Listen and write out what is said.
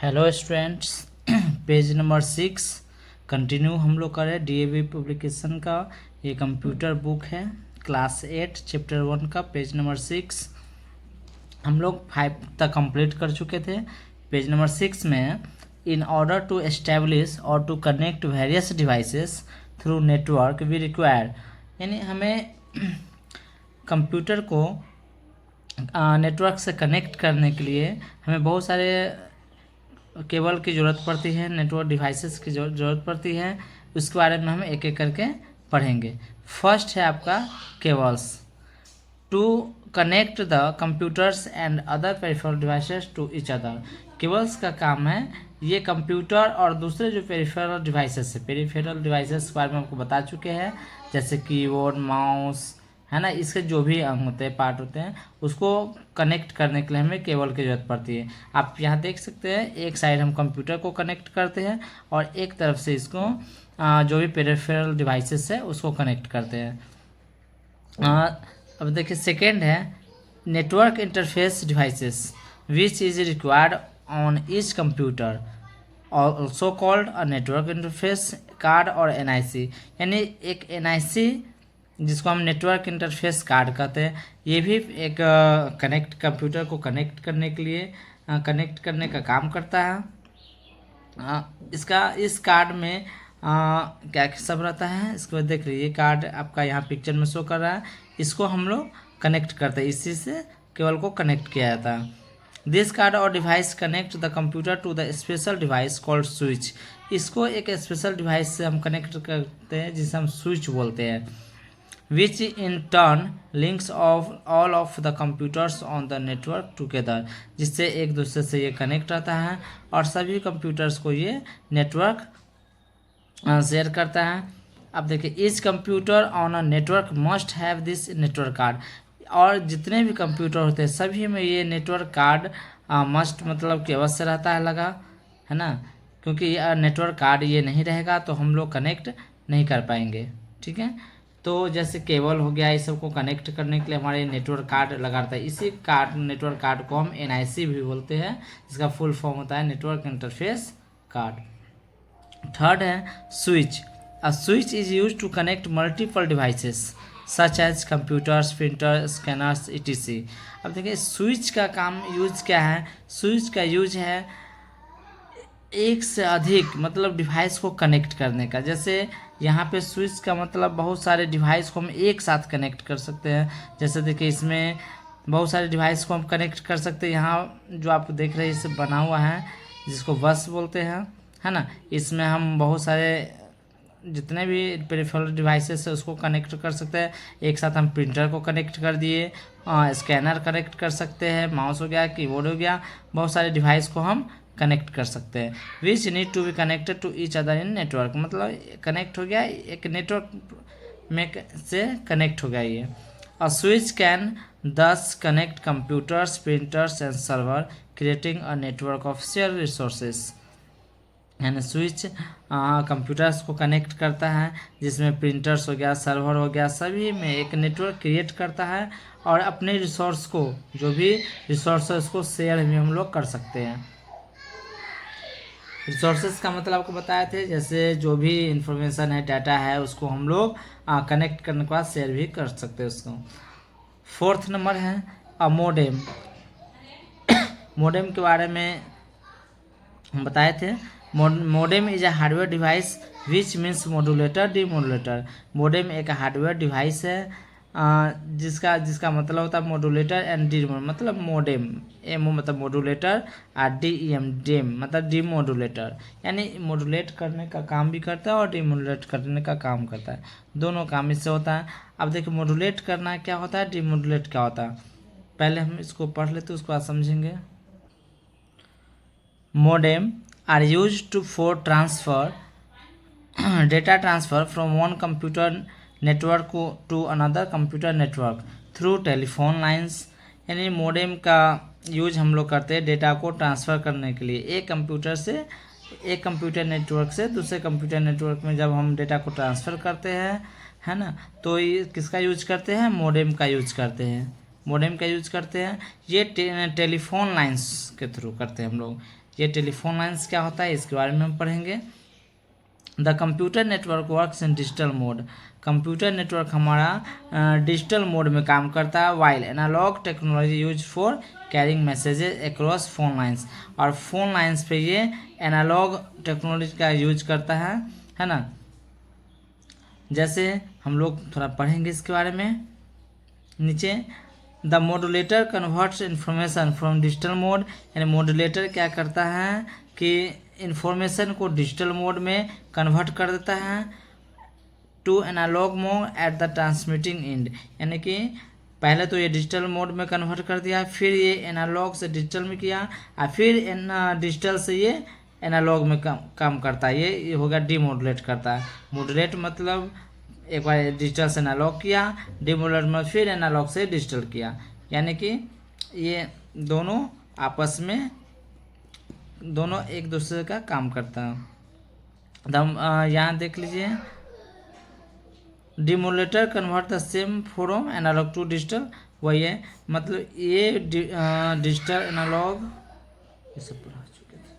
Hello students. Page number 6 continue हम लोग करें डीएवी पब्लिकेशन का। ये कंप्यूटर बुक है क्लास 8 चैप्टर 1 का पेज नंबर 6। हम लोग 5 तक कंप्लीट कर चुके थे। पेज नंबर 6 में इन ऑर्डर टू एस्टेब्लिश और to connect various devices through network we require, यानी हमें कंप्यूटर को नेटवर्क से कनेक्ट करने के लिए हमें बहुत सारे केबल की ज़रूरत पड़ती है, नेटवर्क डिवाइसेस की ज़रूरत पड़ती है। उसके बारे में हम एक एक करके पढ़ेंगे। फर्स्ट है आपका cables to connect the computers and other peripheral devices to each other. Cables का काम है ये कंप्यूटर और दूसरे जो पेरिफेरल डिवाइसेस है, पेरिफेरल डिवाइसेस के बारे में आपको बता चुके हैं, जैसे कीबोर्ड, माउस, है ना, इसके जो भी अंग होते हैं, पार्ट होते हैं, उसको कनेक्ट करने के लिए हमें केबल की ज़रूरत पड़ती है। आप यहाँ देख सकते हैं एक साइड हम कंप्यूटर को कनेक्ट करते हैं और एक तरफ से इसको जो भी पेरिफेरल डिवाइसेस है उसको कनेक्ट करते हैं। अब देखिए सेकेंड है network interface devices which is required on each computer also called a network interface card और एनआईसी, यानी एक एनआईसी जिसको हम नेटवर्क इंटरफेस कार्ड कहते हैं, ये भी एक कनेक्ट कंप्यूटर को कनेक्ट करने के लिए कनेक्ट करने का काम करता है। इस कार्ड में क्या सब रहता है, इसके बाद देख लीजिए कार्ड आपका यहाँ पिक्चर में शो कर रहा है। इसको हम लोग कनेक्ट करते हैं, इसी से केबल को कनेक्ट किया जाता है। दिस कार्ड और device connect the computer to the special device called switch. इसको एक स्पेशल डिवाइस से हम कनेक्ट करते हैं जिसे हम स्विच बोलते हैं। which in turn links of all of the computers on the network together, जिससे एक दूसरे से ये कनेक्ट रहता है और सभी कंप्यूटर्स को ये नेटवर्क शेयर करता है। अब देखिए each computer on a network must have this network card, और जितने भी कंप्यूटर होते हैं सभी में ये नेटवर्क कार्ड मस्ट मतलब कि अवश्य रहता है लगा, है ना, क्योंकि नेटवर्क कार्ड ये नहीं रहेगा तो हम लोग कनेक्ट नहीं कर पाएंगे। ठीक है, तो जैसे केबल हो गया, इस सब को कनेक्ट करने के लिए हमारे नेटवर्क कार्ड लगा रहता है। इसी कार्ड नेटवर्क कार्ड को हम एनआईसी भी बोलते हैं, जिसका फुल फॉर्म होता है नेटवर्क इंटरफेस कार्ड। थर्ड है switch. A switch is use to connect multiple devices such as computers, printer, scanners etc। अब देखिए स्विच का काम यूज क्या है, स्विच का यूज है एक से अधिक मतलब डिवाइस को कनेक्ट करने का। जैसे यहाँ पे स्विच का मतलब बहुत सारे डिवाइस को हम एक साथ कनेक्ट कर सकते हैं। जैसे देखिए इसमें बहुत सारे डिवाइस को हम कनेक्ट कर सकते हैं। यहाँ जो आप देख रहे हैं इसे बना हुआ है जिसको बस बोलते हैं, है ना, इसमें हम बहुत सारे जितने भी पेरिफेरल डिवाइसेस है उसको कनेक्ट कर सकते हैं। एक साथ हम प्रिंटर को कनेक्ट कर दिए, स्कैनर कनेक्ट कर सकते हैं, माउस हो गया, कीबोर्ड हो गया, बहुत सारे डिवाइस को हम कनेक्ट कर सकते हैं। Which need to be connected to each other in network, मतलब कनेक्ट हो गया, एक नेटवर्क में से कनेक्ट हो गया ये। अ स्विच कैन दस connect computers, printers and server creating a network of share resources, यानी स्विच कंप्यूटर्स को कनेक्ट करता है जिसमें प्रिंटर्स हो गया, सर्वर हो गया, सभी में एक नेटवर्क क्रिएट करता है और अपने रिसोर्स को, जो भी रिसोर्स है उसको शेयर भी हम लोग कर सकते हैं। रिसोर्सेज का मतलब आपको बताए थे, जैसे जो भी इंफॉर्मेशन है, डाटा है, उसको हम लोग कनेक्ट करने के बाद शेयर भी कर सकते हैं उसको। फोर्थ नंबर है मोडेम। मोडेम के बारे में हम बताए थे। Modem is a hardware device which means modulator demodulator. Modem एक हार्डवेयर डिवाइस है जिसका जिसका मतलब होता है मॉड्यूलेटर एंड डी मतलब मोडेम, एम मतलब मॉड्यूलेटर और डी एम डेम मतलब डीमॉड्यूलेटर, यानी मॉड्यूलेट करने का काम भी करता है और डीमॉड्यूलेट करने का काम करता है, दोनों काम इससे होता है। अब देखिए मॉड्यूलेट करना क्या होता है, डीमॉड्यूलेट क्या होता है, पहले हम इसको पढ़ लेते उसको बाद समझेंगे। Modem are used to for transfer data transfer from one computer network to another computer network through telephone lines, यानी मोडेम का यूज हम लोग करते हैं डेटा को ट्रांसफ़र करने के लिए एक कंप्यूटर से एक कंप्यूटर नेटवर्क से दूसरे कंप्यूटर नेटवर्क में। जब हम डेटा को ट्रांसफ़र करते हैं, है ना, तो ये किसका यूज करते हैं, मोडेम का यूज करते हैं। मोडेम का यूज करते हैं ये टेलीफोन लाइंस के थ्रू करते हैं हम लोग, ये टेलीफोन लाइन्स क्या होता है इसके बारे में हम पढ़ेंगे। The computer network works in digital mode. Computer network हमारा डिजिटल मोड में काम करता है। While analog technology use for carrying messages across phone lines, और फोन लाइन्स पे ये एनालॉग टेक्नोलॉजी का यूज करता है ना। जैसे हम लोग थोड़ा पढ़ेंगे इसके बारे में नीचे। The modulator converts information from digital mode, यानी मॉड्यूलेटर क्या करता है कि इंफॉर्मेशन को डिजिटल मोड में कन्वर्ट कर देता है to analog mode at the transmitting end, यानी कि पहले तो ये डिजिटल मोड में कन्वर्ट कर दिया, फिर ये एनालॉग से डिजिटल में किया, और फिर डिजिटल से ये एनालॉग में काम करता है। ये हो गया डीमॉड्यूलेट करता है। मॉड्यूलेट मतलब एक बार डिजिटल से एनालॉग किया, डीमॉड्यूलेट में फिर एनालॉग से डिजिटल किया, यानी कि ये दोनों आपस में दोनों एक दूसरे का काम करता है। यहाँ देख लीजिए, demodulator convert the same from analog to digital, वही है, मतलब ये डिजिटल एनालॉग ये सब पढ़ा चुके थे।